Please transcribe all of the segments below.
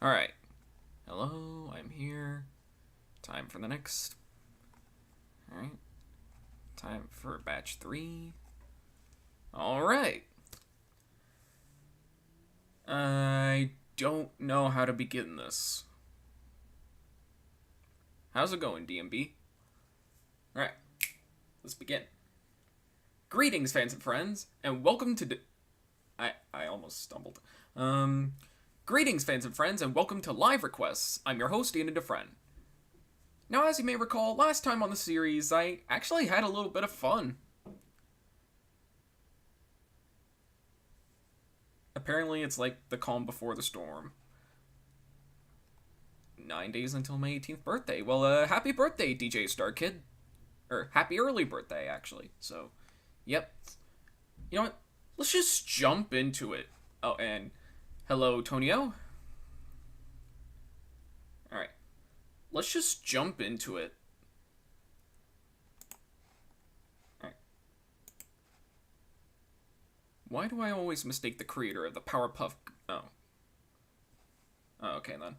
Alright. Hello, I'm here. Time for the next. Alright. Time for batch 3. Alright. I don't know how to begin this. How's it going, DMB? Alright. Let's begin. Greetings, fans and friends, and welcome to. I almost stumbled. Greetings, fans and friends, and welcome to Live Requests. I'm your host, Aidan DeFrehn. Now, as you may recall, last time on the series, I actually had a little bit of fun. Apparently, it's like the calm before the storm. 9 days until my 18th birthday. Well, happy birthday, DJ Star Kid. Or, happy early birthday, actually. So, yep. You know what? Let's just jump into it. Oh, and hello, Tonio. Alright. Let's just jump into it. Alright. Why do I always mistake the creator of the Powerpuff... Oh. Oh, okay, then.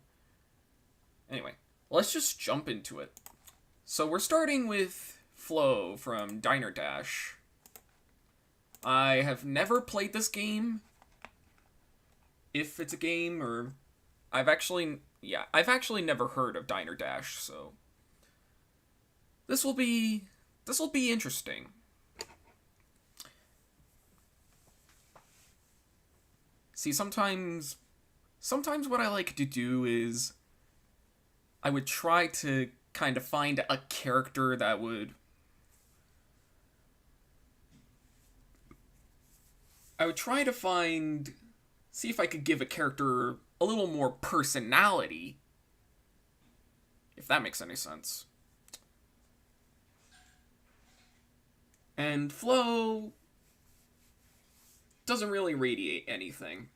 Anyway, let's just jump into it. So we're starting with Flo from Diner Dash. I have never played this game. If it's a game, or... I've actually never heard of Diner Dash, so... This will be interesting. See, sometimes what I like to do is... I would try to kind of find a character that would... I would try to find... See if I could give a character a little more personality. If that makes any sense. And Flo doesn't really radiate anything.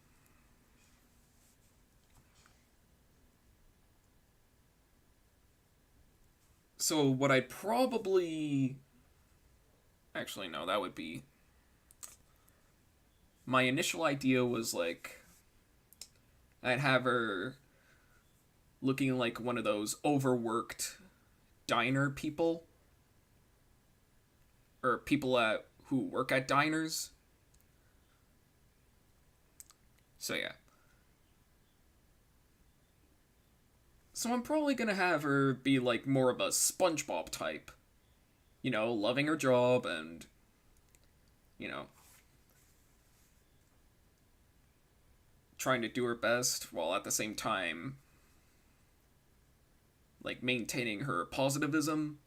So what I'd probably... Actually, no, that would be... My initial idea was, like... I'd have her looking like one of those overworked diner people. Or people who work at diners. So, yeah. So I'm probably gonna have her be, like, more of a SpongeBob type. You know, loving her job and... You know... trying to do her best while at the same time like maintaining her positivism.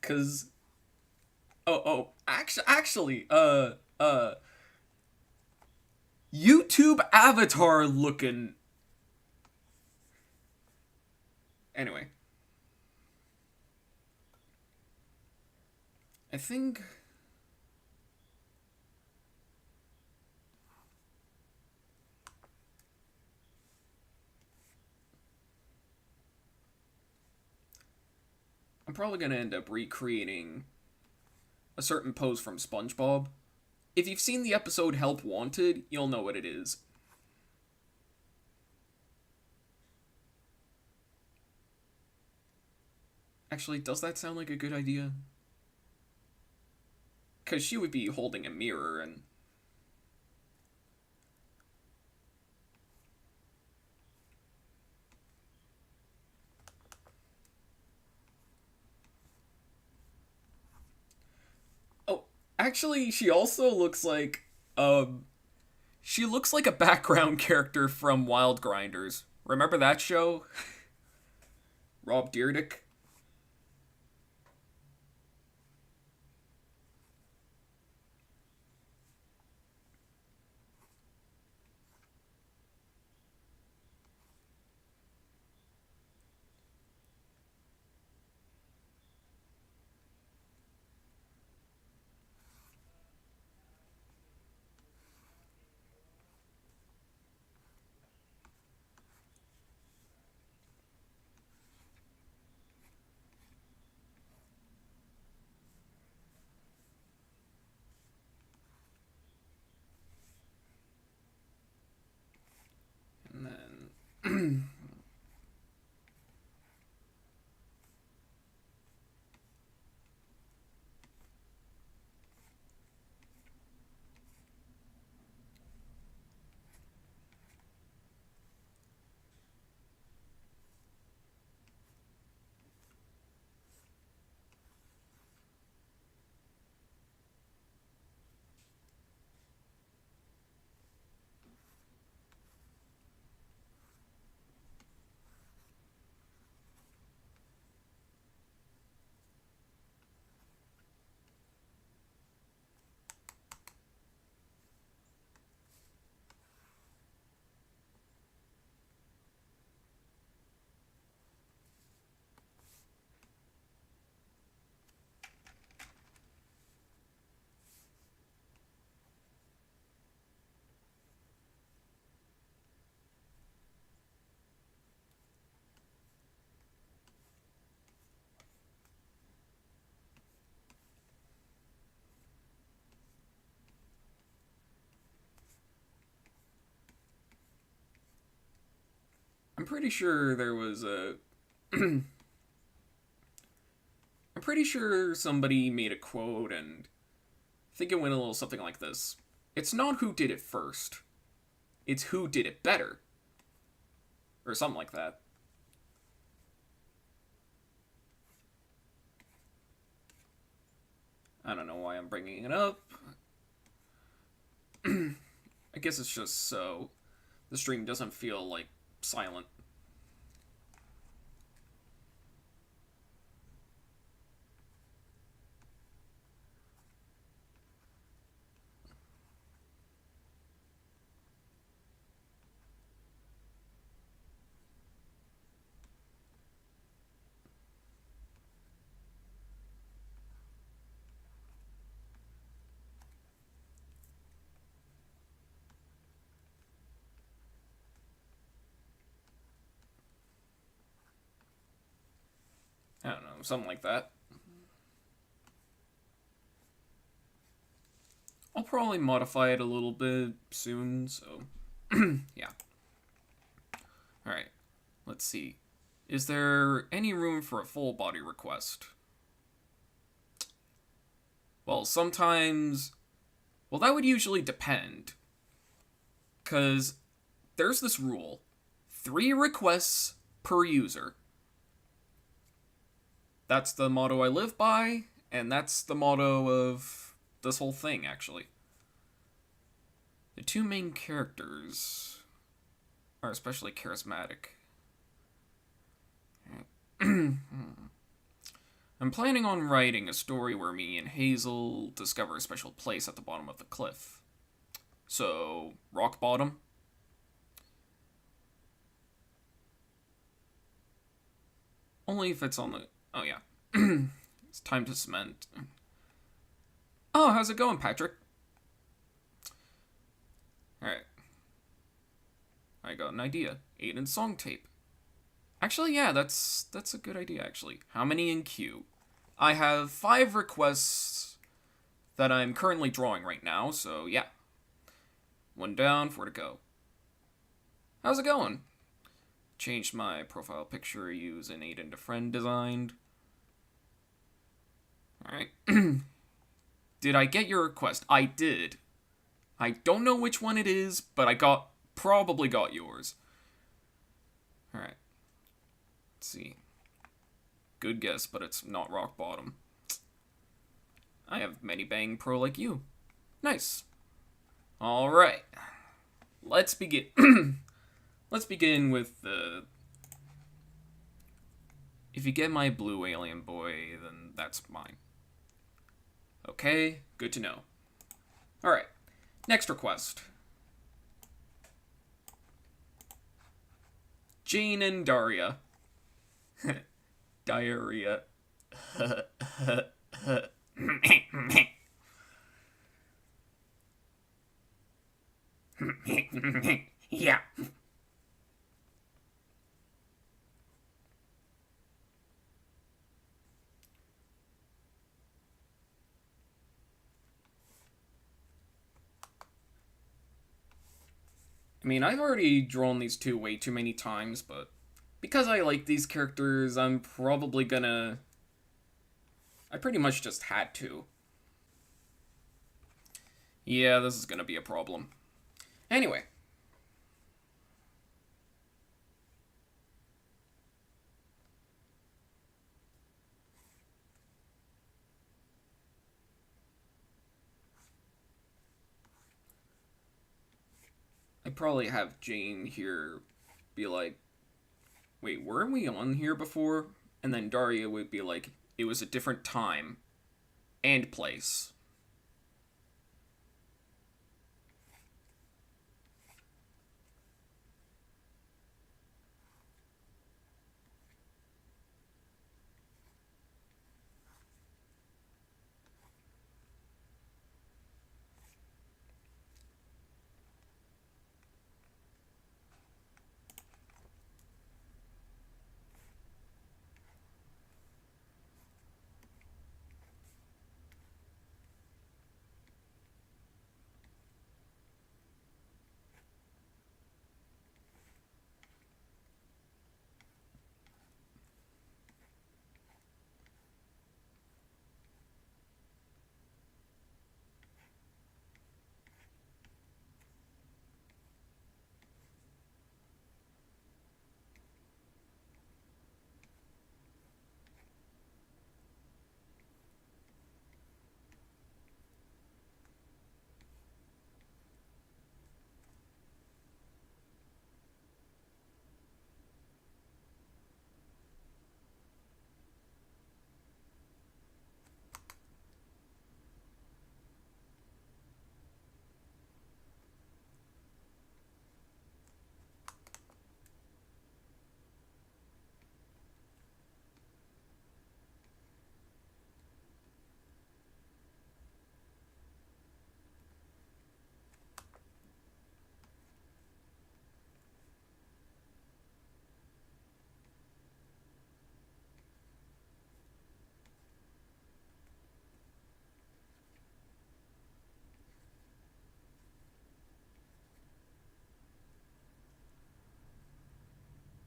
Cause actually YouTube avatar looking. Anyway. I think... I'm probably gonna end up recreating a certain pose from SpongeBob. If you've seen the episode Help Wanted, you'll know what it is. Actually, does that sound like a good idea? Because she would be holding a mirror and... Oh, actually, she also looks like... She looks like a background character from Wild Grinders. Remember that show? Rob Dyrdek? I'm pretty sure there was a. I'm pretty sure somebody made a quote, and I think it went a little something like this. It's not who did it first, it's who did it better. Or something like that. I don't know why I'm bringing it up. I guess it's just so the stream doesn't feel like silent. I don't know, something like that. I'll probably modify it a little bit soon, so yeah. Alright, let's see. Is there any room for a full body request? Well, sometimes. Well, that would usually depend. Because there's this rule 3 requests per user. That's the motto I live by, and that's the motto of this whole thing, actually. The 2 main characters are especially charismatic. I'm planning on writing a story where me and Hazel discover a special place at the bottom of the cliff. So, rock bottom? Only if it's on the... Oh, yeah. It's time to cement. Oh, how's it going, Patrick? Alright. I got an idea. Aidan's song tape. Actually, yeah, that's a good idea, actually. How many in queue? I have 5 requests that I'm currently drawing right now, so yeah. 1 down, 4 to go. How's it going? Changed my profile picture using Aidan DeFrehn designed. Alright. Did I get your request? I did. I don't know which one it is, but I probably got yours. Alright. Let's see. Good guess, but it's not rock bottom. I have many bang pro like you. Nice. Alright. Let's begin. Let's begin with the... If you get my blue alien boy, then that's mine. Okay, good to know. Alright, next request. Jane and Daria. Diarrhea. Yeah. I mean, I've already drawn these 2 way too many times, but because I like these characters, I'm probably gonna... I pretty much just had to. Yeah, this is gonna be a problem. Anyway. I'd probably have Jane here be like, wait, weren't we on here before? And then Daria would be like, it was a different time and place.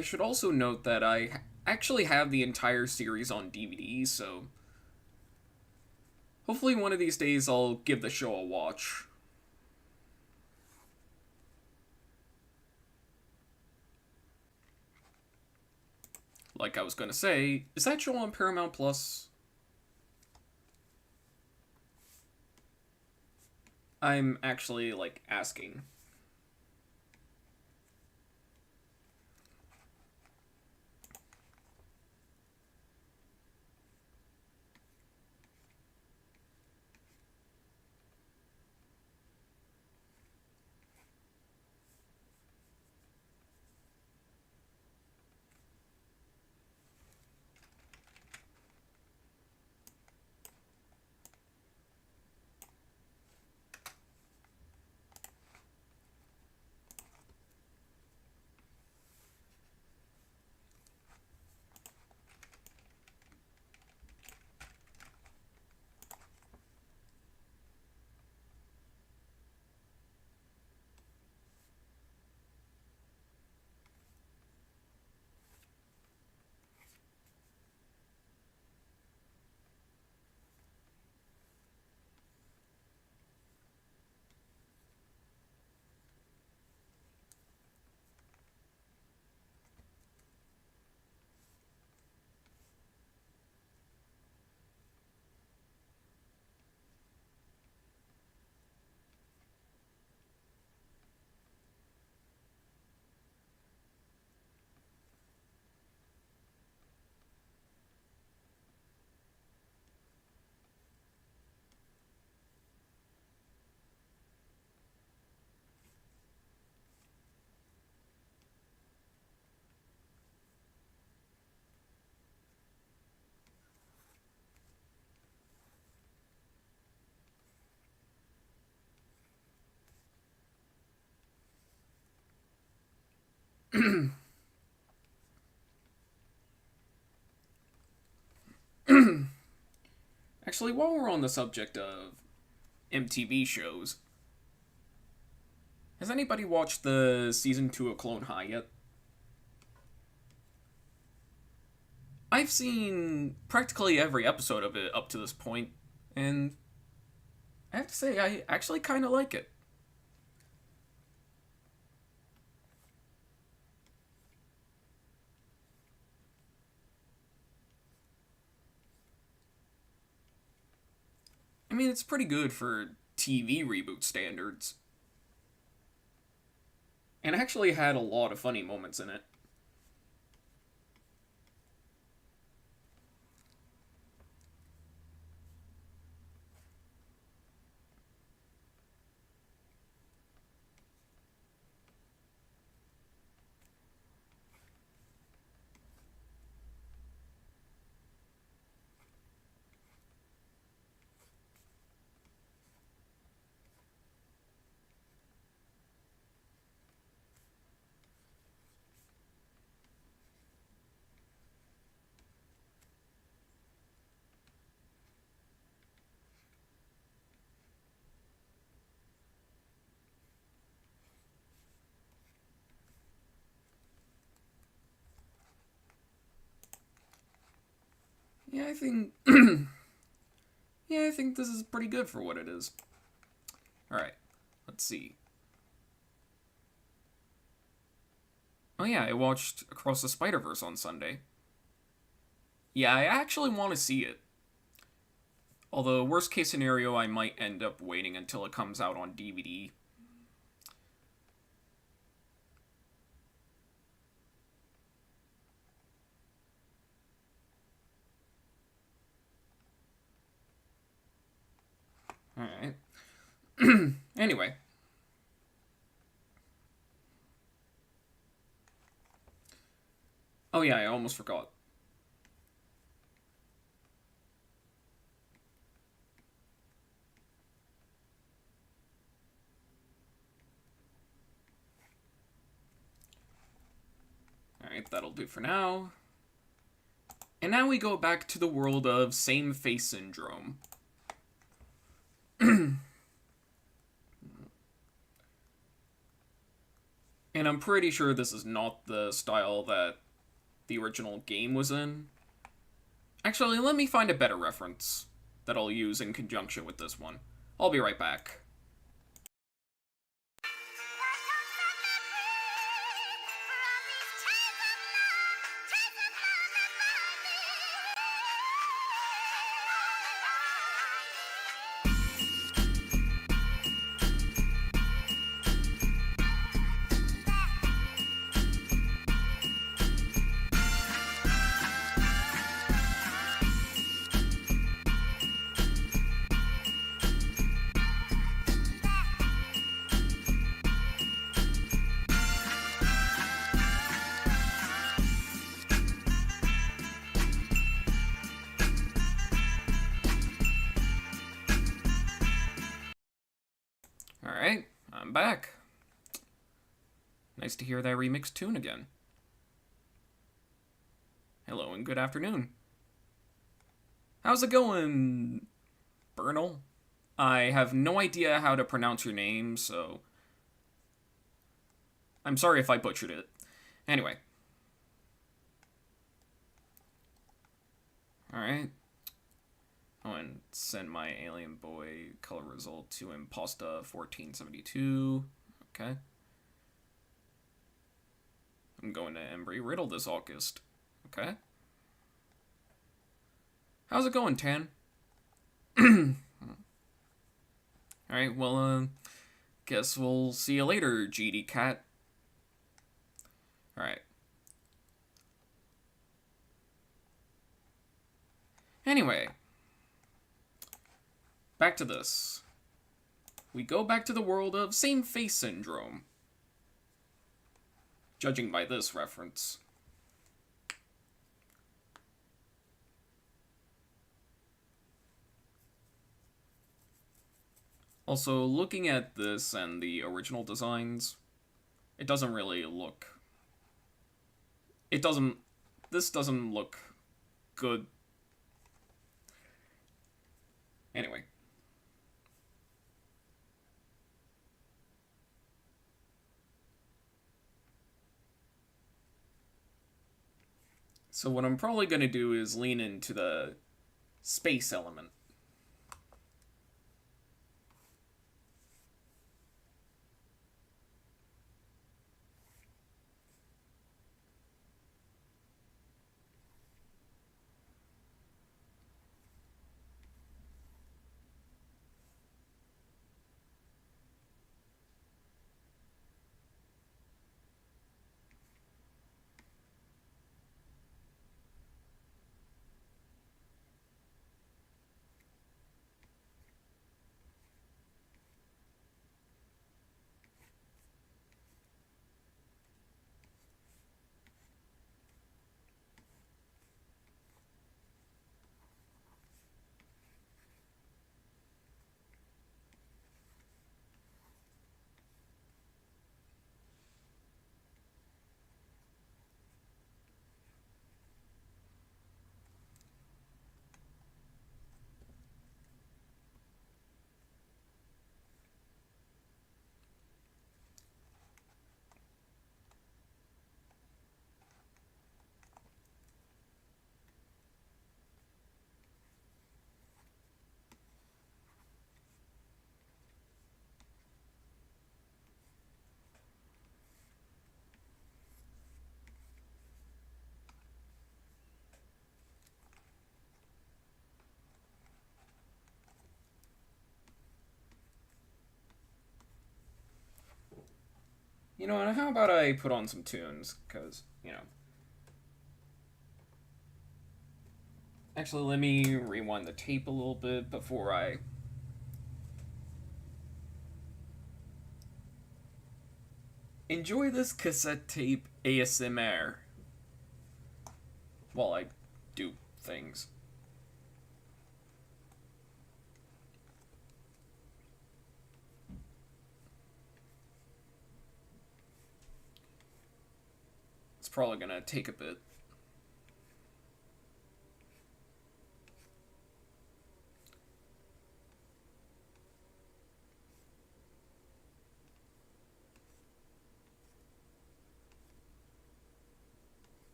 I should also note that I actually have the entire series on DVD, so hopefully one of these days I'll give the show a watch. Like I was gonna say, is that show on Paramount Plus? I'm actually, like, asking. Actually, while we're on the subject of MTV shows, has anybody watched the season 2 of Clone High yet? I've seen practically every episode of it up to this point, and I have to say, I actually kind of like it. I mean, it's pretty good for TV reboot standards. And actually had a lot of funny moments in it. Yeah, I think yeah, I think this is pretty good for what it is. Alright, let's see. Oh yeah, I watched Across the Spider-Verse on Sunday. Yeah, I actually want to see it. Although, worst case scenario, I might end up waiting until it comes out on DVD. Alright. Anyway. Oh yeah, I almost forgot. Alright, that'll do for now. And now we go back to the world of same face syndrome. And I'm I'm pretty sure this is not the style that the original game was in. Actually, let me find a better reference that I'll use in conjunction with this one. I'll be right back. Alright, I'm back. Nice to hear that remixed tune again. Hello and good afternoon. How's it going, Bernal? I have no idea how to pronounce your name, so I'm sorry if I butchered it. Anyway. Alright. Oh, and send my alien boy color result to Imposta 1472. Okay. I'm going to Embry Riddle this August. Okay. How's it going, Tan? Alright, well, guess we'll see you later, GD Cat. Alright. Anyway. Back to this. We go back to the world of same face syndrome. Judging by this reference. Also, looking at this and the original designs, it doesn't really look... This doesn't look good. Anyway. So what I'm probably going to do is lean into the space element. You know, and how about I put on some tunes? Because, you know. Actually, let me rewind the tape a little bit before I... Enjoy this cassette tape ASMR while I do things. It's probably gonna take a bit.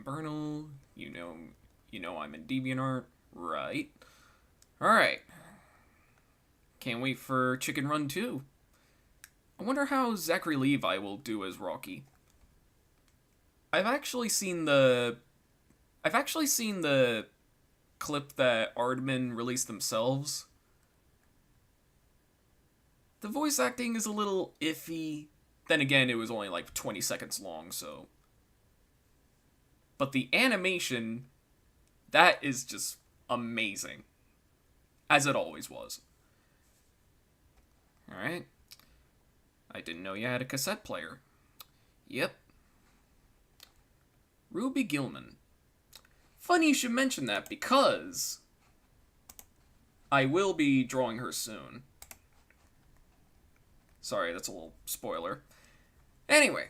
Bernal, you know I'm in DeviantArt, right? Alright. Can't wait for Chicken Run 2. I wonder how Zachary Levi will do as Rocky. I've actually seen the clip that Aardman released themselves. The voice acting is a little iffy. Then again, it was only like 20 seconds long, so. But the animation, that is just amazing. As it always was. Alright. I didn't know you had a cassette player. Yep. Ruby Gilman. Funny you should mention that because I will be drawing her soon. Sorry, that's a little spoiler. Anyway.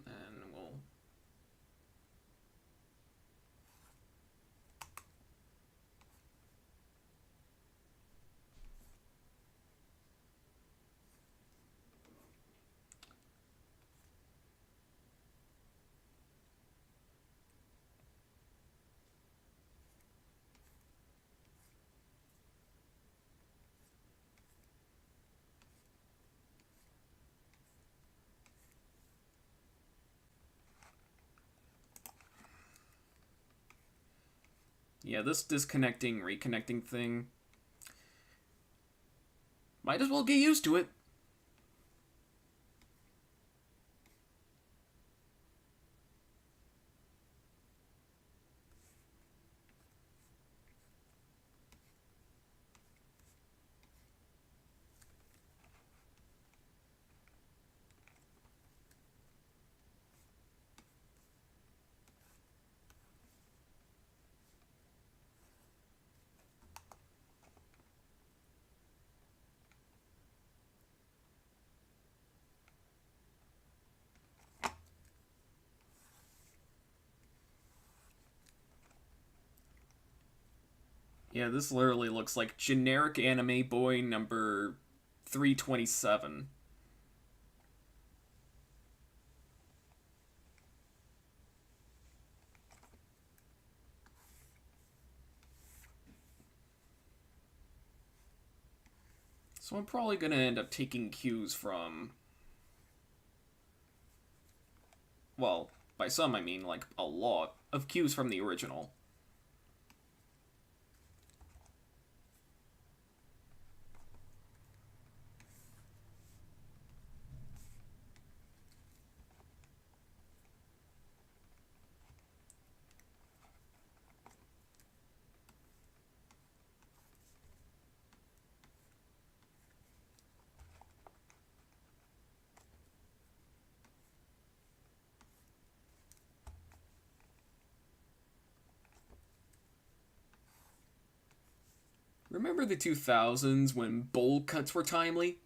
And we'll... Yeah, this disconnecting, reconnecting thing. Might as well get used to it. Yeah, this literally looks like generic anime boy number 327. So I'm probably gonna end up taking cues from... Well, by some I mean like a lot of cues from the original. Remember the 2000s when bowl cuts were timely?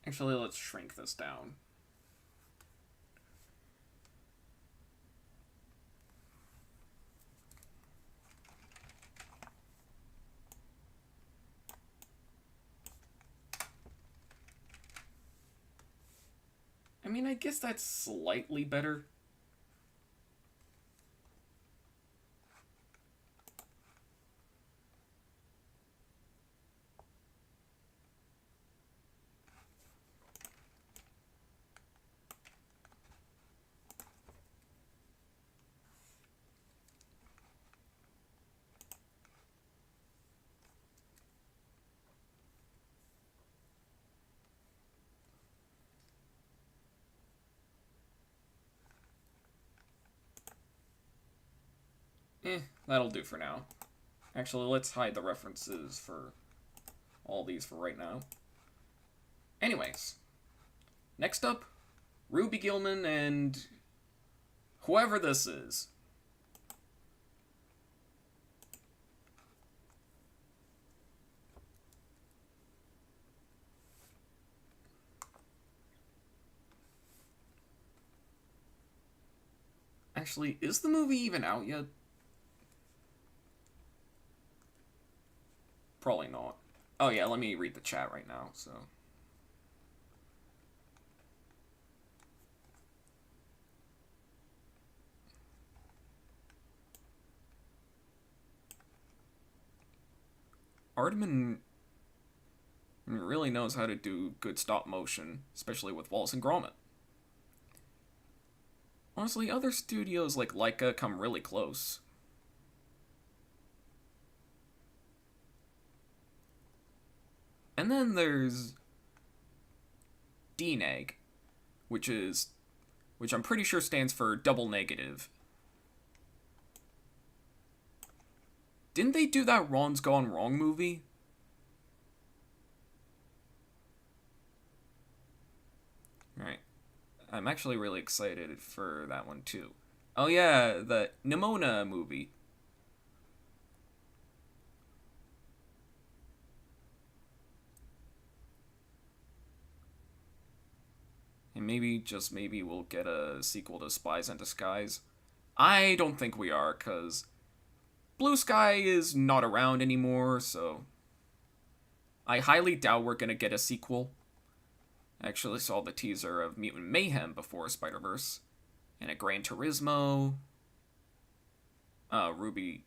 Actually, let's shrink this down. I mean, I guess that's slightly better. That'll do for now. Actually, let's hide the references for all these for right now. Anyways, next up, Ruby Gilman and whoever this is. Actually, is the movie even out yet? Probably not. Oh yeah, let me read the chat right now, so. Aardman really knows how to do good stop motion, especially with Wallace and Gromit. Honestly, other studios like Leica come really close. And then there's DNEG, which I'm pretty sure stands for double negative. Didn't they do that Ron's Gone Wrong movie? Alright. I'm actually really excited for that one too. Oh yeah, the Nimona movie. And maybe, just maybe, we'll get a sequel to Spies in Disguise. I don't think we are, because Blue Sky is not around anymore, so I highly doubt we're gonna get a sequel. I actually saw the teaser of Mutant Mayhem before Spider-Verse, and a Gran Turismo. Ruby.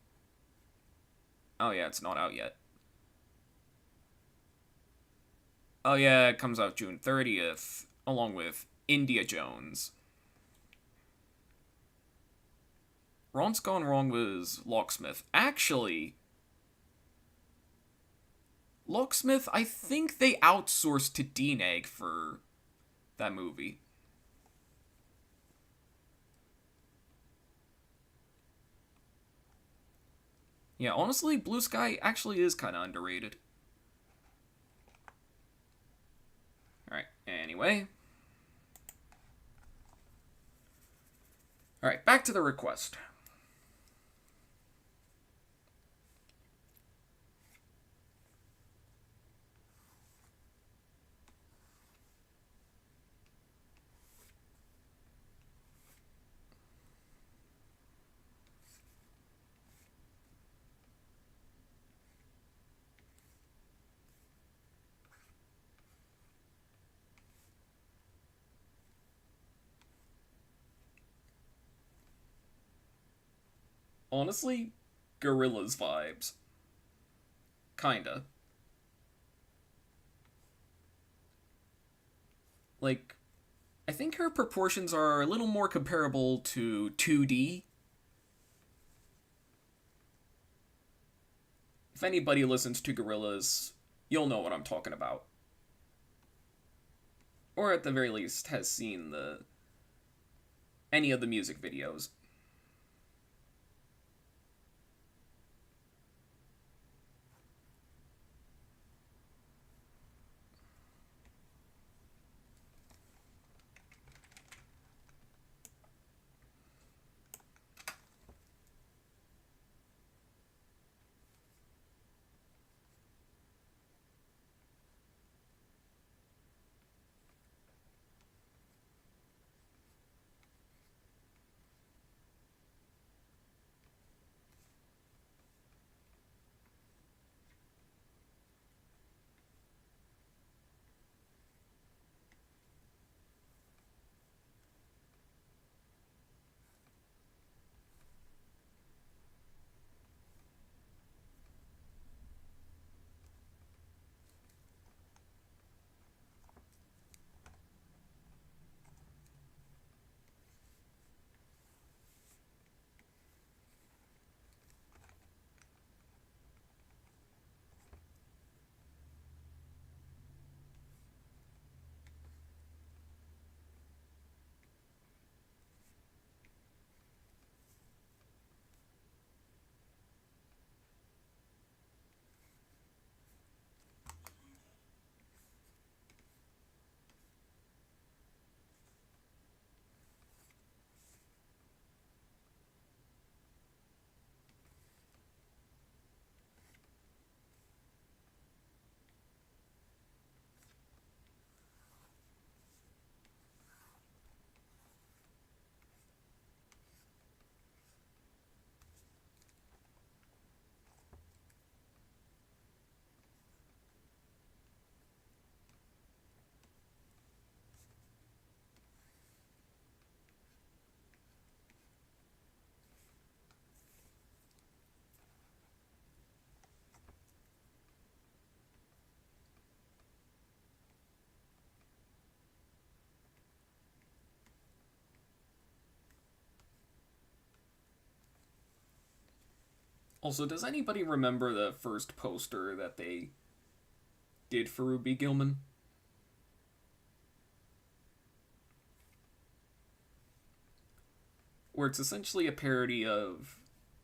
Oh yeah, it's not out yet. Oh yeah, it comes out June 30th, along with India Jones. Ron's Gone Wrong was Locksmith. Actually, Locksmith, I think they outsourced to DNEG for that movie. Yeah, honestly, Blue Sky actually is kind of underrated. Alright, anyway. Alright, back to the request. Honestly, Gorillaz vibes. Kinda. Like, I think her proportions are a little more comparable to 2D. If anybody listens to Gorillaz, you'll know what I'm talking about. Or at the very least has seen any of the music videos. Also, does anybody remember the first poster that they did for Ruby Gilman? Where it's essentially a parody of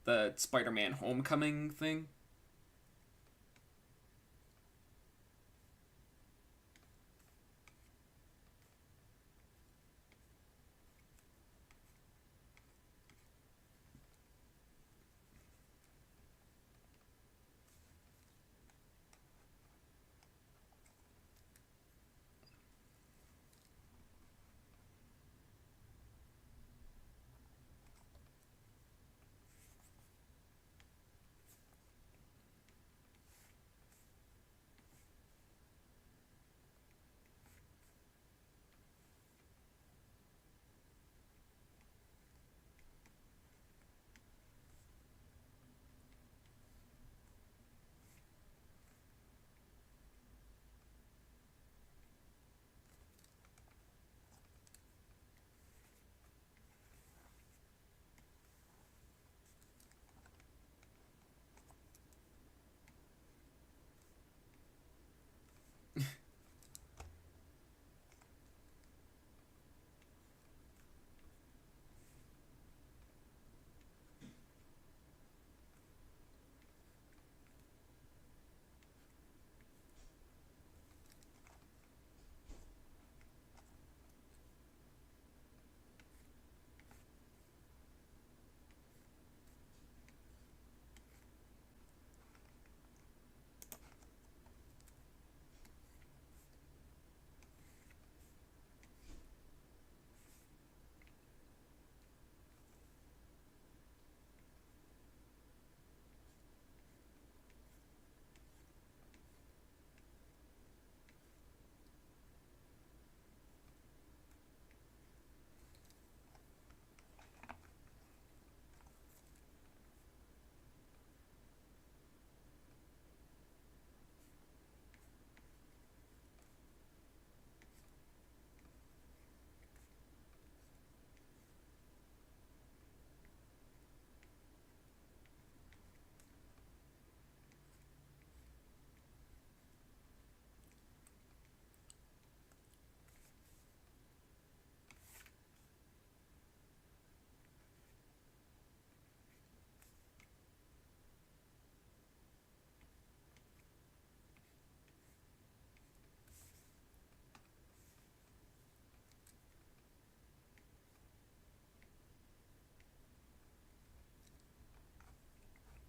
the Spider-Man Homecoming thing.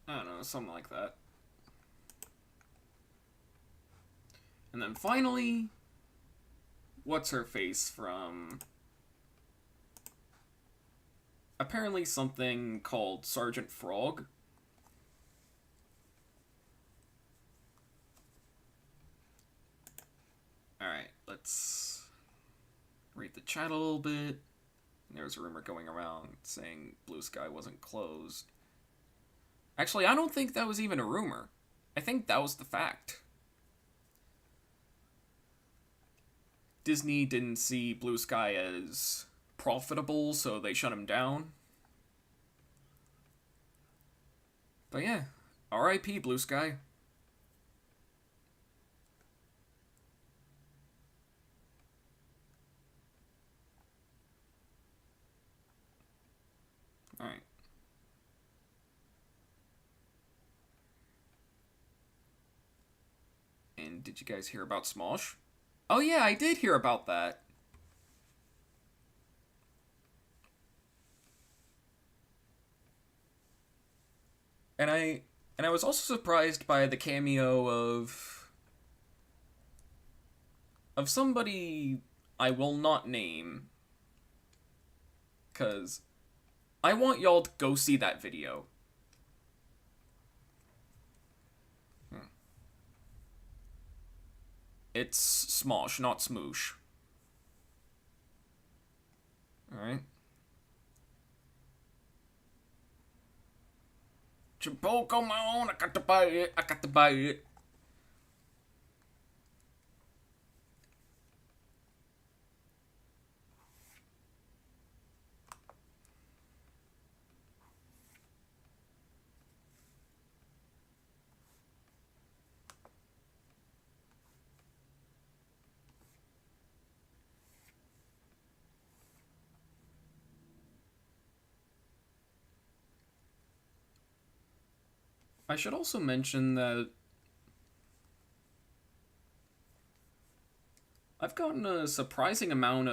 I don't know, something like that. And then finally, what's her face from apparently something called Sergeant Frog. Alright, let's read the chat a little bit. There's a rumor going around saying Blue Sky wasn't closed. Actually, I don't think that was even a rumor. I think that was the fact. Disney didn't see Blue Sky as profitable, so they shut him down. But yeah, R.I.P. Blue Sky. Alright. And did you guys hear about Smosh? Oh yeah, I did hear about that. And I was also surprised by the cameo of somebody I will not name, cuz I want y'all to go see that video. It's Smosh, not Smoosh. Alright. Pokemon, I got to buy it, I got to buy it. I should also mention that I've gotten a surprising amount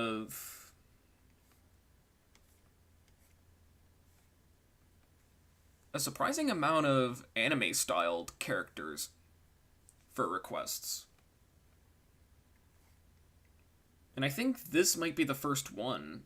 of anime styled characters for requests. And I think this might be the first one.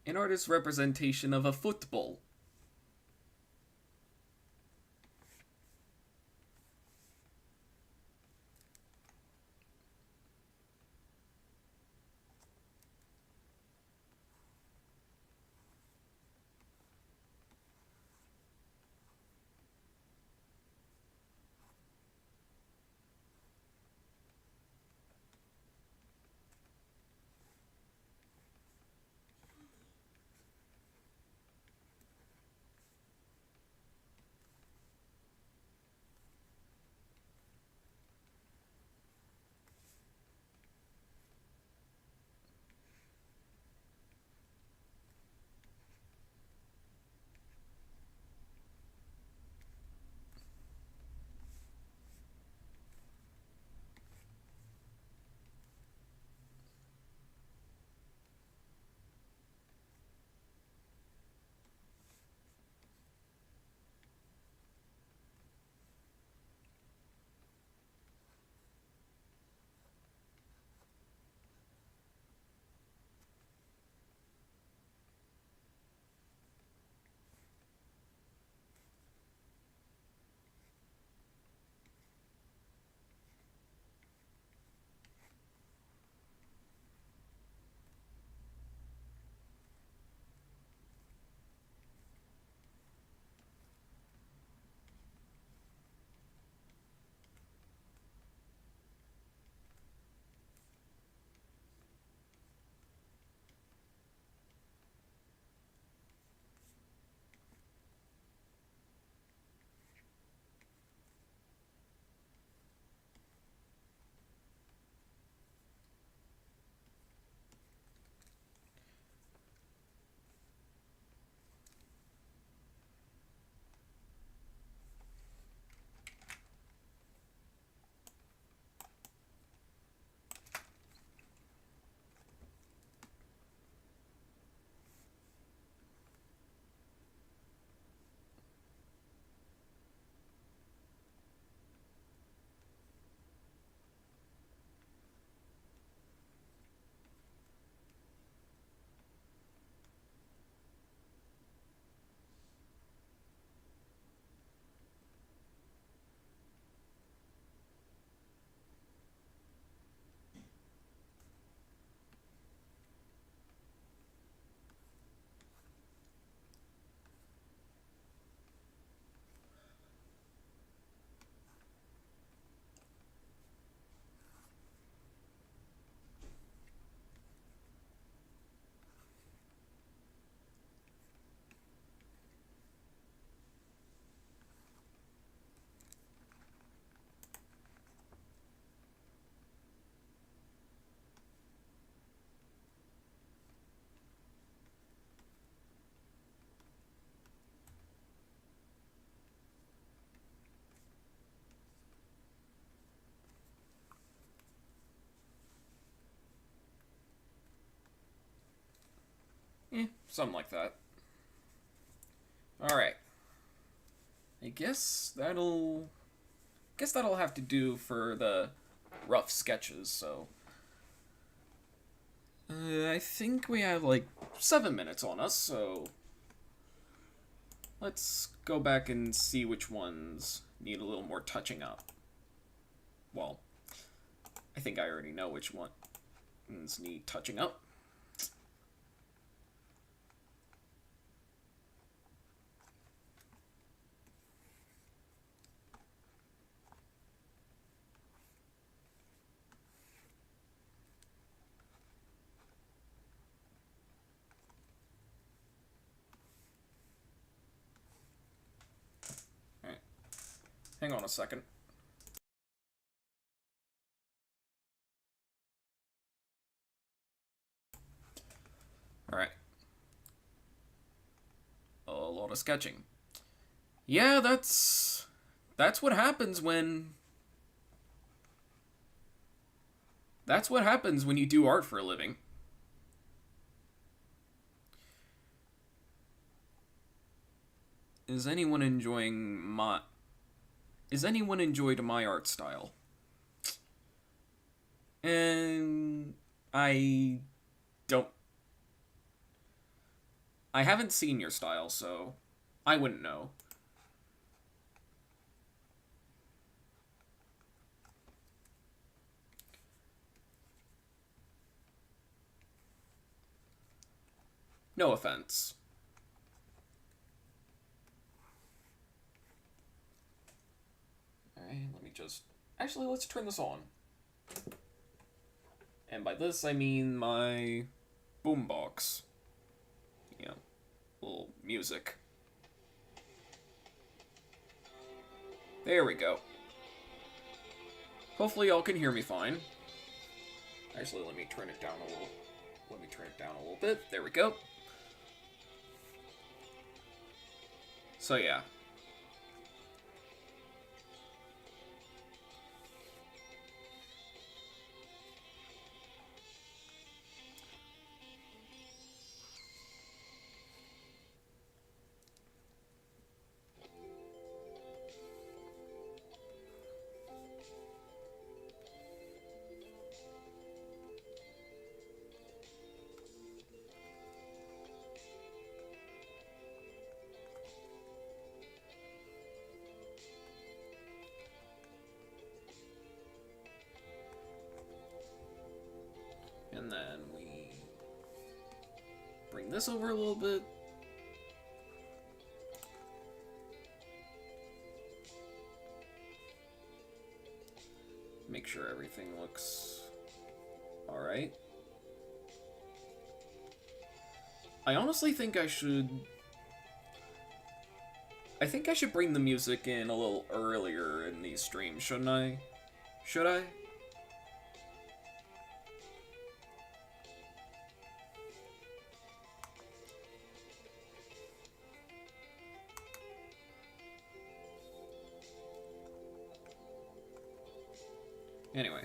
An artist's representation of a football. Something like that. Alright. I guess that'll have to do for the rough sketches, so I think we have like 7 minutes on us, so let's go back and see which ones need a little more touching up. Well, I think I already know which ones need touching up. Hang on a second. Alright. A lot of sketching. Yeah, that's what happens when... That's what happens when you do art for a living. Is anyone enjoyed my art style? And I don't... I haven't seen your style, so I wouldn't know. No offense. Alright, let me just... Actually, let's turn this on. And by this, I mean my boombox. You know, little music. There we go. Hopefully y'all can hear me fine. Actually, let me turn it down a little. Let me turn it down a little bit. There we go. So yeah. And then we bring this over a little bit. Make sure everything looks alright. I honestly think I should bring the music in a little earlier in these streams, shouldn't I? Should I? Anyway.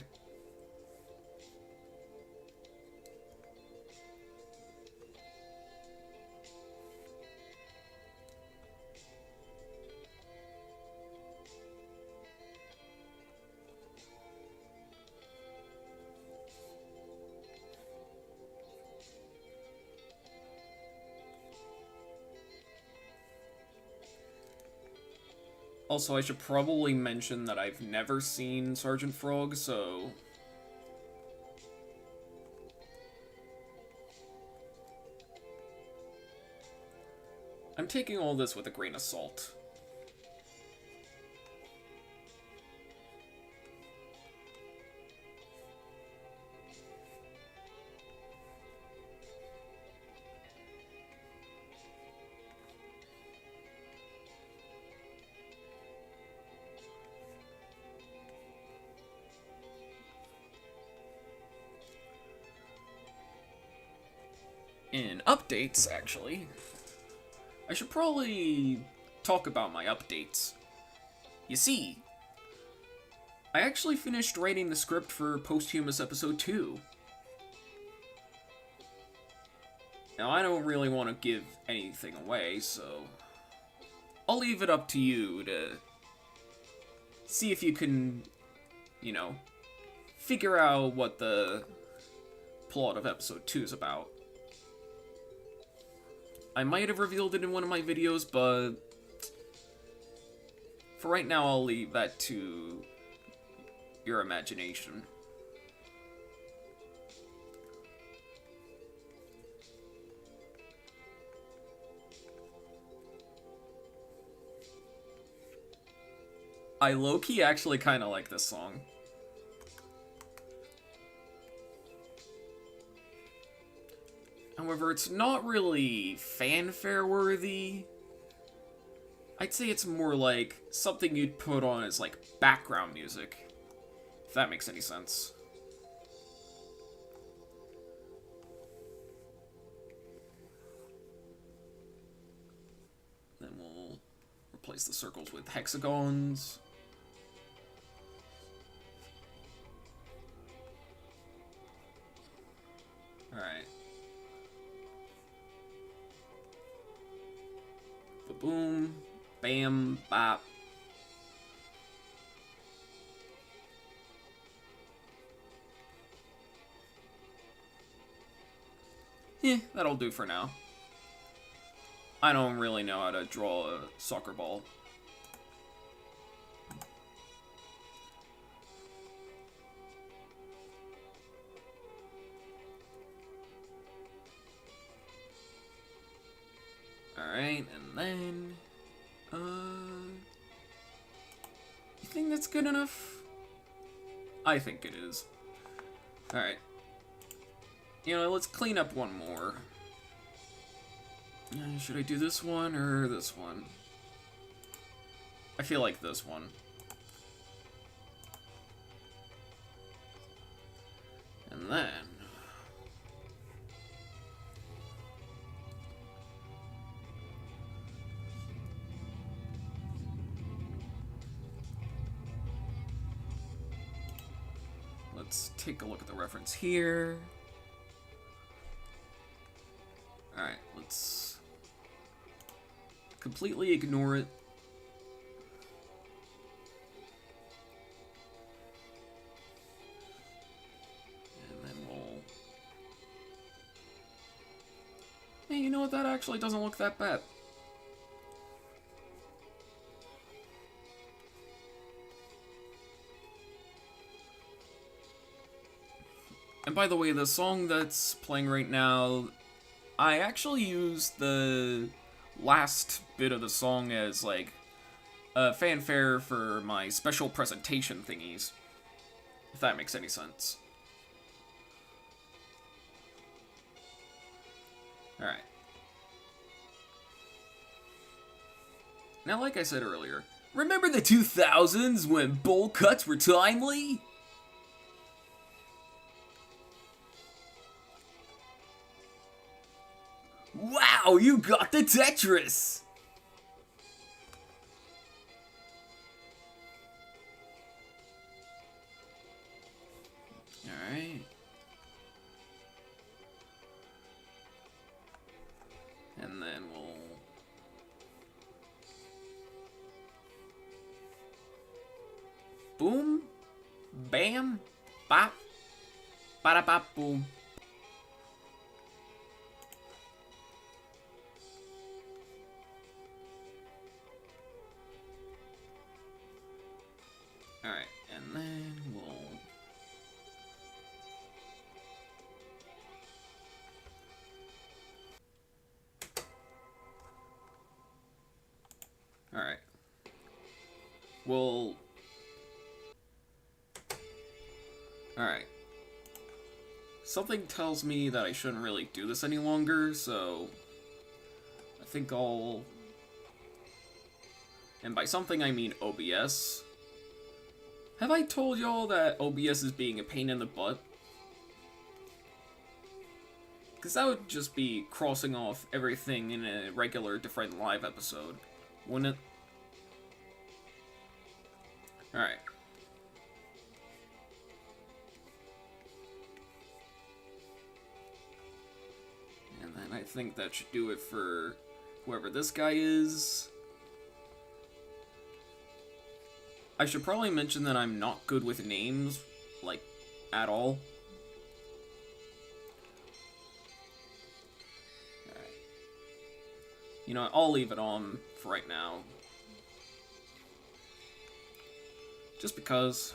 Also, I should probably mention that I've never seen Sergeant Frog, so... I'm taking all this with a grain of salt. In updates, actually, I should probably talk about my updates. You see, I actually finished writing the script for Posthumous Episode 2. Now, I don't really want to give anything away, so I'll leave it up to you to see if you can, you know, figure out what the plot of Episode 2 is about. I might have revealed it in one of my videos, but for right now, I'll leave that to your imagination. I low-key actually kind of like this song. However, it's not really fanfare-worthy. I'd say it's more like something you'd put on as like background music, if that makes any sense. Then we'll replace the circles with hexagons. Alright. Ba-boom. Bam. Bop. That'll do for now. I don't really know how to draw a soccer ball. Alright, and then... You think that's good enough? I think it is. Alright. You know, let's clean up one more. Should I do this one or this one? I feel like this one. And then... let's take a look at the reference here. Alright, let's completely ignore it. And then we'll... Hey, you know what? That actually doesn't look that bad. And by the way, the song that's playing right now, I actually used the last bit of the song as, like, a fanfare for my special presentation thingies. If that makes any sense. Alright. Now, like I said earlier, remember the 2000s when bowl cuts were timely? Wow, you got the Tetris! Alright. And then we'll... boom, bam, bop, bada-bop, boom. Alright, and then we'll... Alright. We'll... Alright. Something tells me that I shouldn't really do this any longer, so... I think I'll... And by something I mean OBS. Have I told y'all that OBS is being a pain in the butt? Because that would just be crossing off everything in a regular DeFrehn Live episode, wouldn't it? Alright. And then I think that should do it for whoever this guy is. I should probably mention that I'm not good with names, like, at all. Alright. You know what, I'll leave it on for right now. Just because.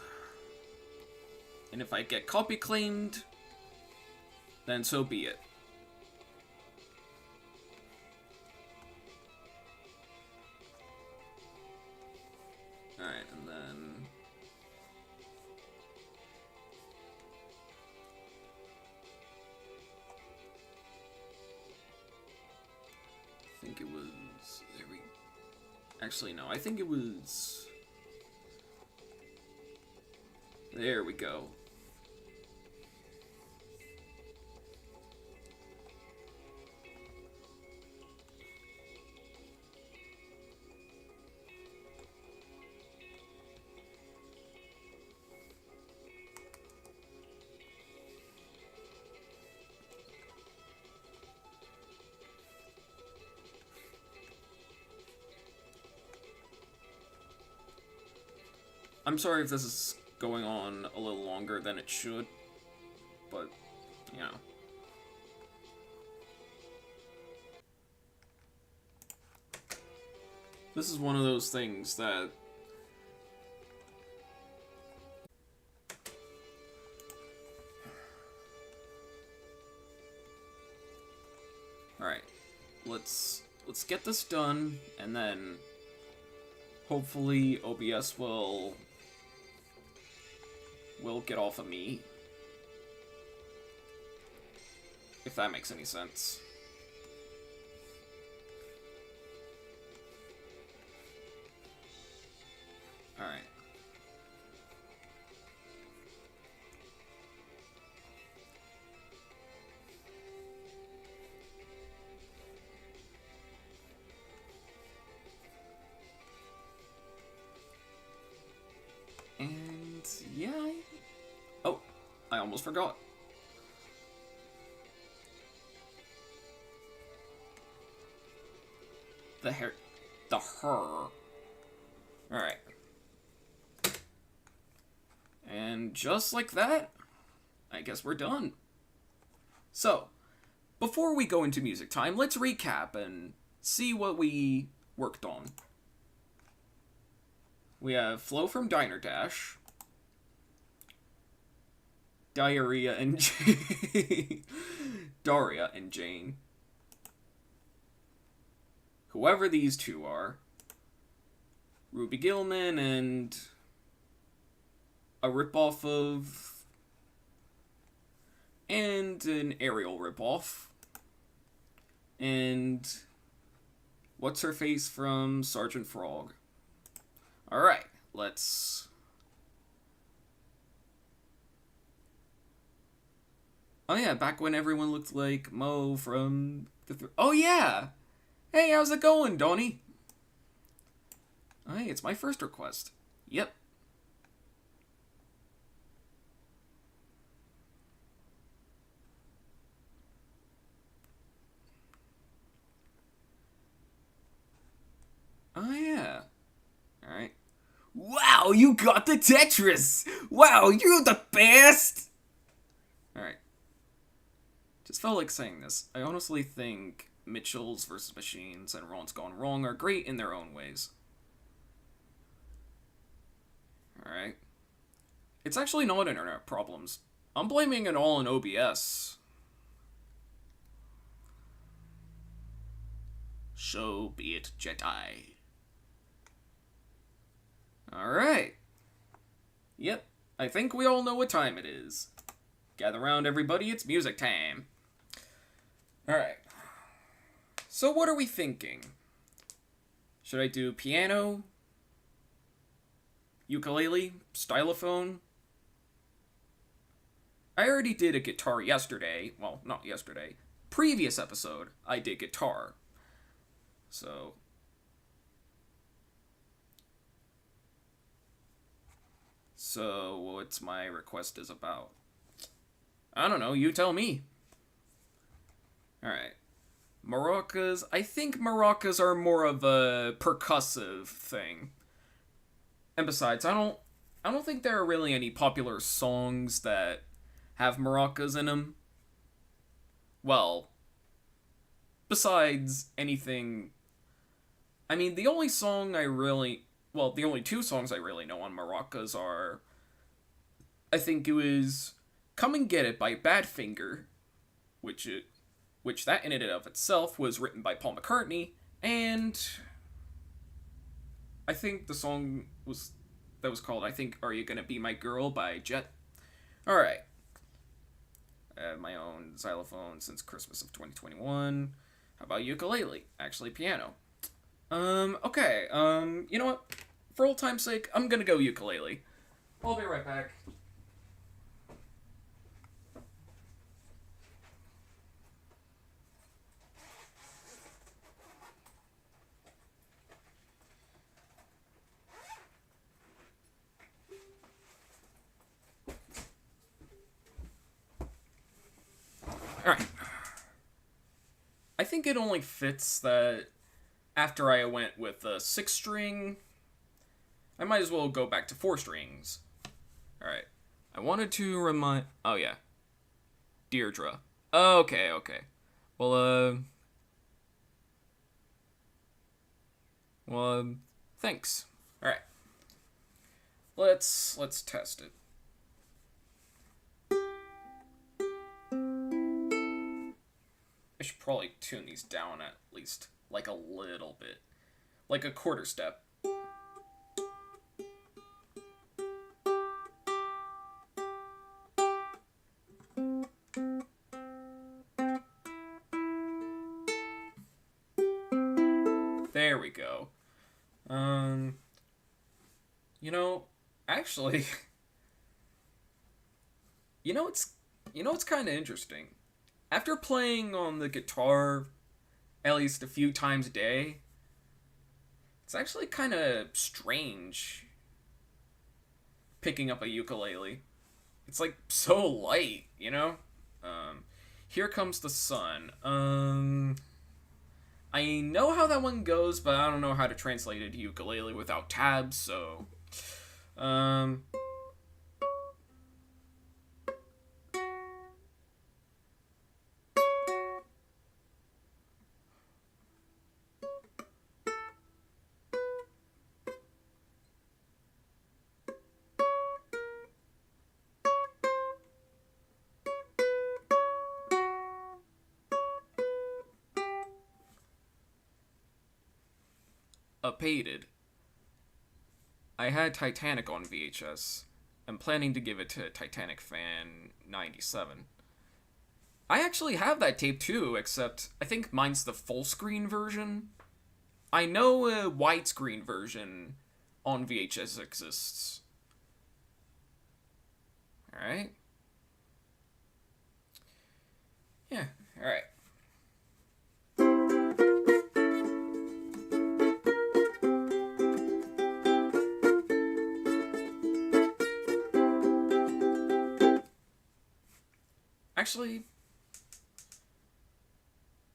And if I get copy claimed, then so be it. Alright, and then... I think it was... there we... Actually, no, I think it was... There we go. I'm sorry if this is going on a little longer than it should, but, you know. This is one of those things that... Alright, let's get this done, and then hopefully OBS will get off of me. If that makes any sense. Alright. And yeah, oh, I almost forgot. The hair, the her. Alright. And just like that, I guess we're done. So, before we go into music time, let's recap and see what we worked on. We have Flo from Diner Dash, Diarrhea and Jane, Daria and Jane, whoever these two are, Ruby Gilman, and a ripoff of, and an Ariel ripoff, and what's her face from Sergeant Frog. Alright, let's... Oh yeah, back when everyone looked like Mo from the... Oh yeah! Hey, how's it going, Donnie? Hey, it's my first request. Yep. Oh yeah. Alright. Wow, you got the Tetris! Wow, you're the best! Alright. Just felt like saying this. I honestly think Mitchell's vs. Machines and Ron's Gone Wrong are great in their own ways. Alright. It's actually not internet problems. I'm blaming it all on OBS. So be it, Jedi. Alright. Yep, I think we all know what time it is. Gather round, everybody, it's music time. Alright. So what are we thinking? Should I do piano? Ukulele? Stylophone? I already did a guitar yesterday. Well, not yesterday. Previous episode, I did guitar. So... So, what's my request is about? I don't know, you tell me. Alright. Maracas, I think maracas are more of a percussive thing. And besides, I don't think there are really any popular songs that have maracas in them. Well, besides anything... I mean, the only song I really... Well, the only two songs I really know on maracas are... I think it was Come and Get It by Badfinger, which that in and of itself was written by Paul McCartney, and I think the song was called, I think, Are You Gonna Be My Girl by Jet. Alright. I have my own xylophone since Christmas of 2021. How about ukulele? Actually, piano. Okay, you know what? For old time's sake, I'm gonna go ukulele. I'll be right back. Alright. I think it only fits that after I went with a 6 string, I might as well go back to 4 strings. Alright. I wanted to remind. Oh, yeah. Deirdre. Okay, okay. Well, thanks. Alright. Let's test it. I should probably tune these down at least, like, a little bit. Like a quarter step. There we go. You know, actually, you know it's kind of interesting. After playing on the guitar at least a few times a day, it's actually kind of strange picking up a ukulele. It's like so light, you know? Um, Here Comes the Sun. I know how that one goes, but I don't know how to translate it to ukulele without tabs, so. Um. Upated. I had Titanic on VHS. I'm planning to give it to Titanic Fan 97. I actually have that tape too, except I think mine's the full screen version. I know a widescreen version on VHS exists. Alright. Yeah, alright. Actually,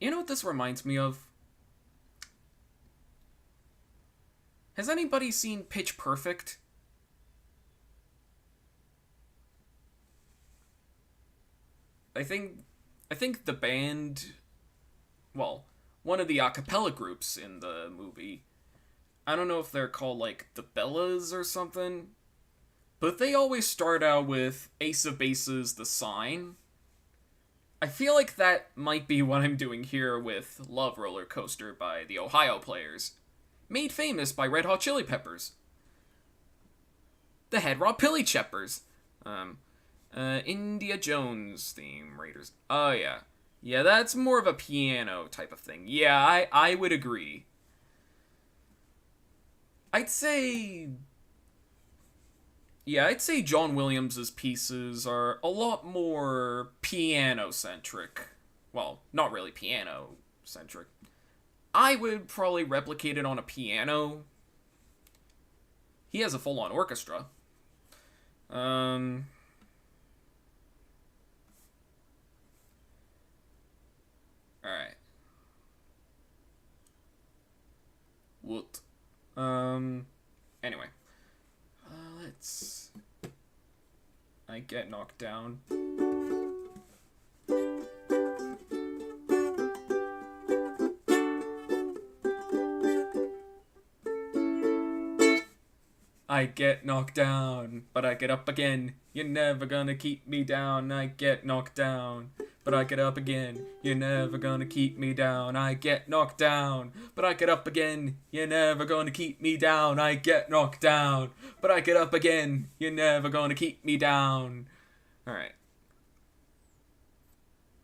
you know what this reminds me of? Has anybody seen Pitch Perfect? I think I think the band, well, one of the a cappella groups in the movie. I don't know if they're called like the Bellas or something, but they always start out with Ace of Bases, The Sign. I feel like that might be what I'm doing here with Love Roller Coaster by the Ohio Players, made famous by Red Hot Chili Peppers. The Head Rob Pilly Cheppers. India Jones theme, Raiders. Oh, yeah. Yeah, that's more of a piano type of thing. Yeah, I would agree. I'd say. Yeah, I'd say John Williams' pieces are a lot more piano centric. Well, not really piano centric. I would probably replicate it on a piano. He has a full on orchestra. Um. Alright. What? Anyway. Let's. I get knocked down. I get knocked down, but I get up again. You're never gonna keep me down. I get knocked down, but I get up again. You're never gonna keep me down. I get knocked down, but I get up again. You're never gonna keep me down. I get knocked down, but I get up again. You're never gonna keep me down. Alright.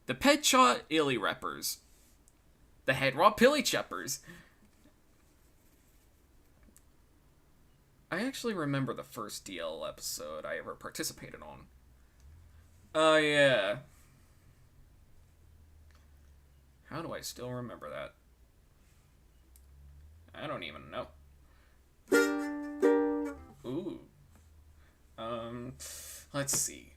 The Pet Shop Illy Reppers. The Head Rob Pilly Cheppers. I actually remember the first DL episode I ever participated on. Oh, yeah. How do I still remember that? I don't even know. Ooh. Let's see.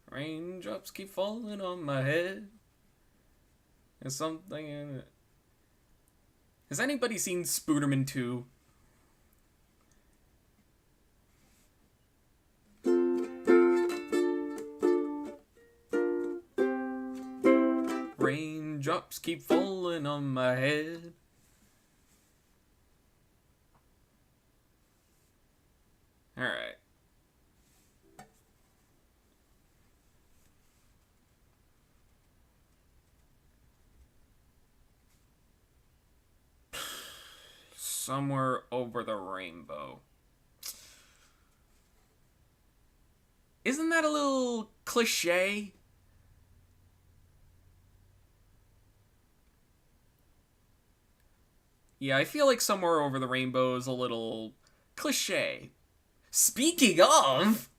Raindrops keep falling on my head. There's something in it. Has anybody seen Spooderman 2? Raindrops keep falling on my head. Alright. Somewhere over the rainbow. Isn't that a little cliche? Yeah, I feel like somewhere over the rainbow is a little cliche. Speaking of,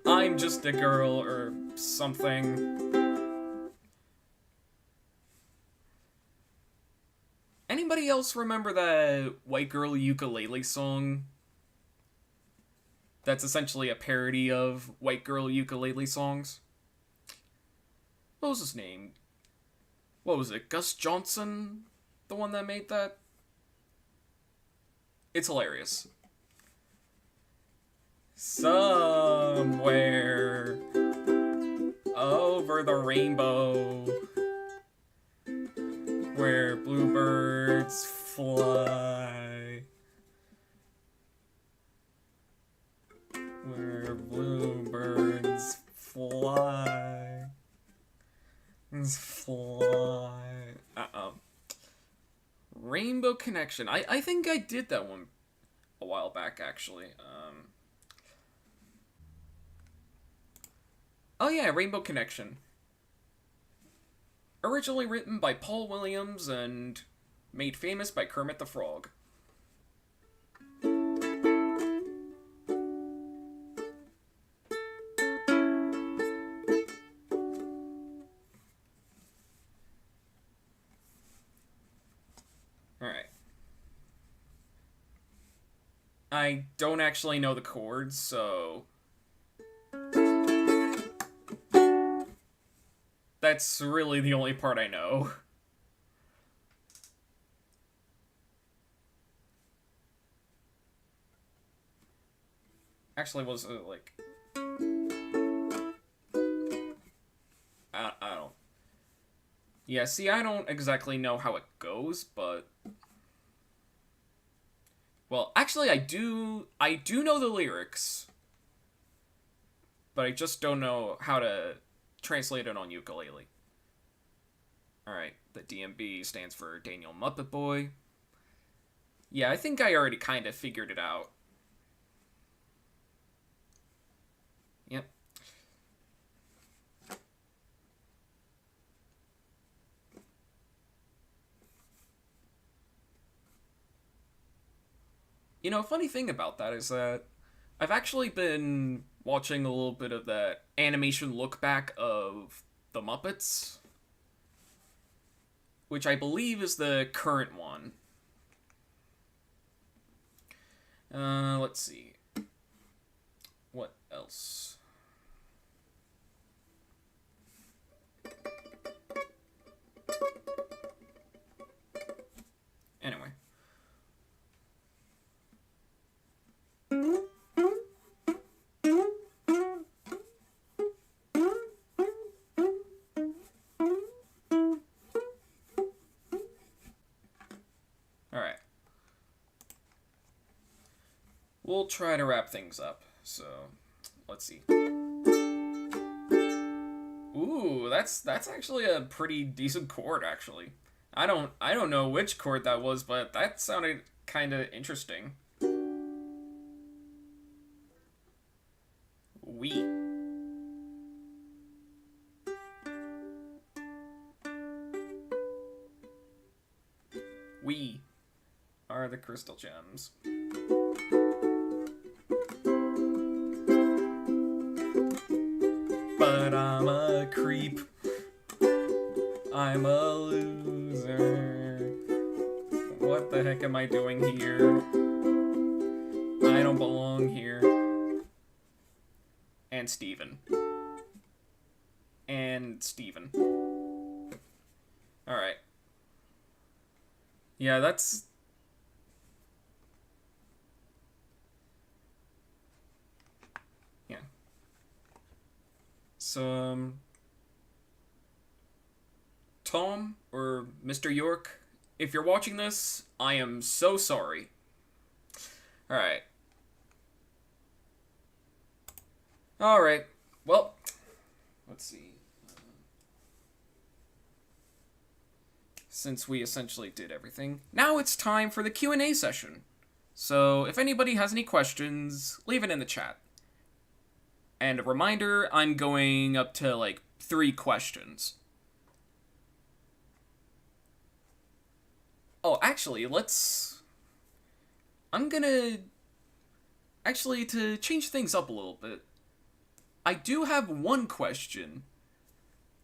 I'm just a girl or something. Anybody else remember that White Girl Ukulele song? That's essentially a parody of White Girl Ukulele songs. What was his name? What was it? Gus Johnson? The one that made that? It's hilarious. Somewhere over the rainbow where bluebirds fly. Where bluebirds fly. Fly. Rainbow Connection. I think I did that one a while back, actually. Oh yeah, Rainbow Connection. Originally written by Paul Williams and made famous by Kermit the Frog. Alright. I don't actually know the chords, so... That's really the only part I know. Actually, was it like... I don't... Yeah, see, I don't exactly know how it goes, but... Well, actually, I do know the lyrics. But I just don't know how to translate it on ukulele. Alright, the DMB stands for Daniel Muppet Boy. Yeah, I think I already kind of figured it out. Yep. You know, a funny thing about that is that I've actually been watching a little bit of that animation look back of the Muppets, which I believe is the current one. Let's see. What else? Anyway. Alright. We'll try to wrap things up. So, let's see. Ooh, that's actually a pretty decent chord, actually. I don't know which chord that was, but that sounded kind of interesting. We. We are the crystal gems. But I'm a creep. I'm a loser. What the heck am I doing here? I don't belong here. And Steven. And Steven. Alright. Yeah, that's... Yeah. So, Tom, or Mr. York, if you're watching this, I am so sorry. Alright. Alright. Well, let's see. Since we essentially did everything, now it's time for the Q&A session. So, if anybody has any questions, leave it in the chat. And a reminder, I'm going up to, like, 3 questions. Oh, actually, I'm gonna... Actually, to change things up a little bit, I do have one question.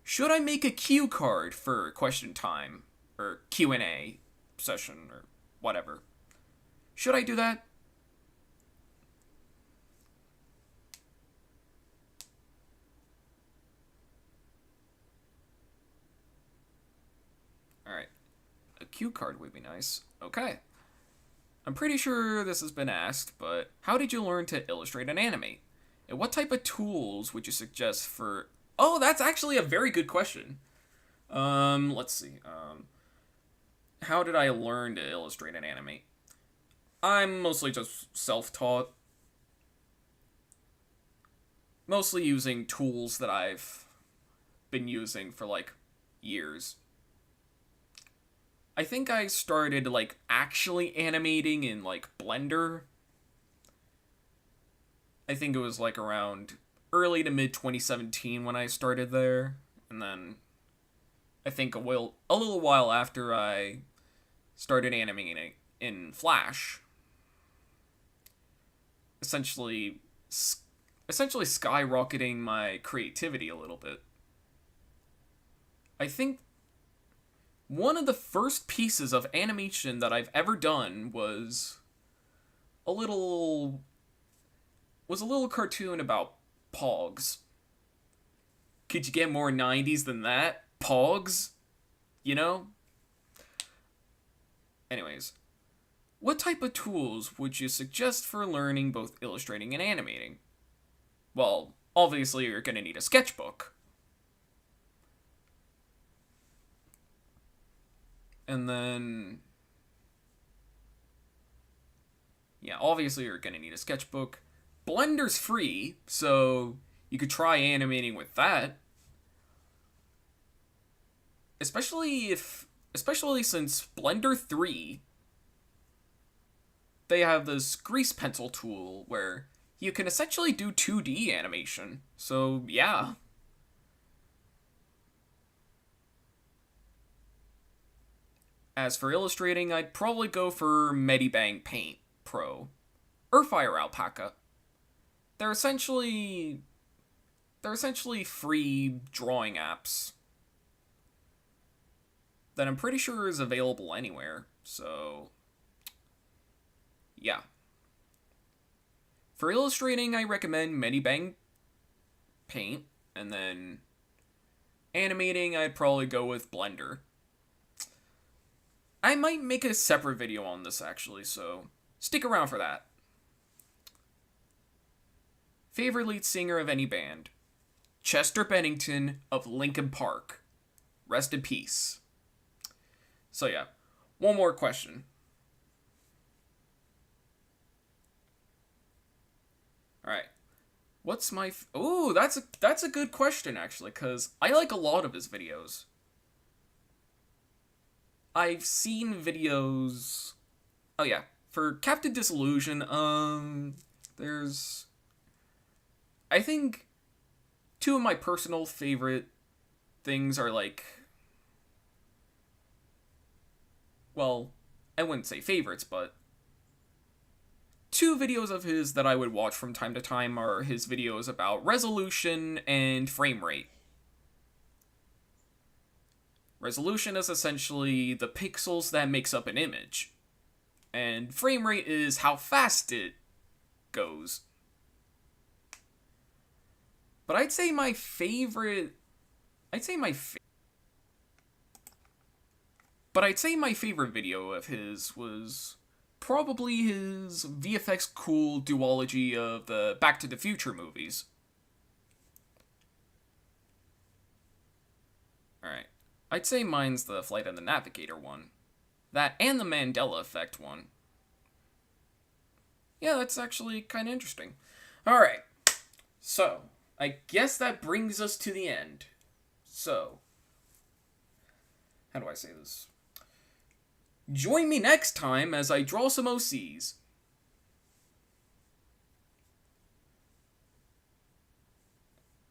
Should I make a cue card for question time? Or Q&A session, or whatever. Should I do that? Alright. A cue card would be nice. Okay. I'm pretty sure this has been asked, but how did you learn to illustrate and animate? And what type of tools would you suggest for... Oh, that's actually a very good question. Let's see. How did I learn to illustrate and animate? I'm mostly just self-taught. Mostly using tools that I've been using for, like, years. I think I started, like, actually animating in, like, Blender. I think it was, like, around early to mid 2017 when I started there. And then I think a little while after I started animating in Flash. Essentially skyrocketing my creativity a little bit. I think one of the first pieces of animation that I've ever done was a little cartoon about Pogs. Could you get more 90s than that? Pogs? You know? Anyways, what type of tools would you suggest for learning both illustrating and animating? Well, obviously you're going to need a sketchbook. And then... yeah, obviously you're going to need a sketchbook. Blender's free, so you could try animating with that. Especially since Blender 3, they have this grease pencil tool where you can essentially do 2D animation. So, yeah. As for illustrating, I'd probably go for Medibang Paint Pro or Fire Alpaca. They're essentially free drawing apps that I'm pretty sure is available anywhere. So, yeah. For illustrating, I recommend Medibang Paint, and then animating, I'd probably go with Blender. I might make a separate video on this, actually, so stick around for that. Favorite lead singer of any band? Chester Bennington of Linkin Park. Rest in peace. So yeah, one more question. Alright. What's my... Ooh, that's a good question, actually, because I like a lot of his videos. I've seen videos... Oh yeah, for Captain Disillusion, there's... I think 2 of my personal favorite things are, like... Well, I wouldn't say favorites, but two videos of his that I would watch from time to time are his videos about resolution and frame rate. Resolution is essentially the pixels that makes up an image, and frame rate is how fast it goes. But I'd say my favorite video of his was probably his VFX cool duology of the Back to the Future movies. Alright. I'd say mine's the Flight of the Navigator one. That and the Mandela Effect one. Yeah, that's actually kind of interesting. Alright. So, I guess that brings us to the end. So, how do I say this? Join me next time as I draw some OCs.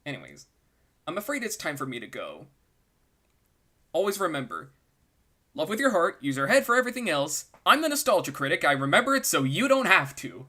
Anyways, I'm afraid it's time for me to go. Always remember, love with your heart, use your head for everything else. I'm the Nostalgia Critic, I remember it so you don't have to.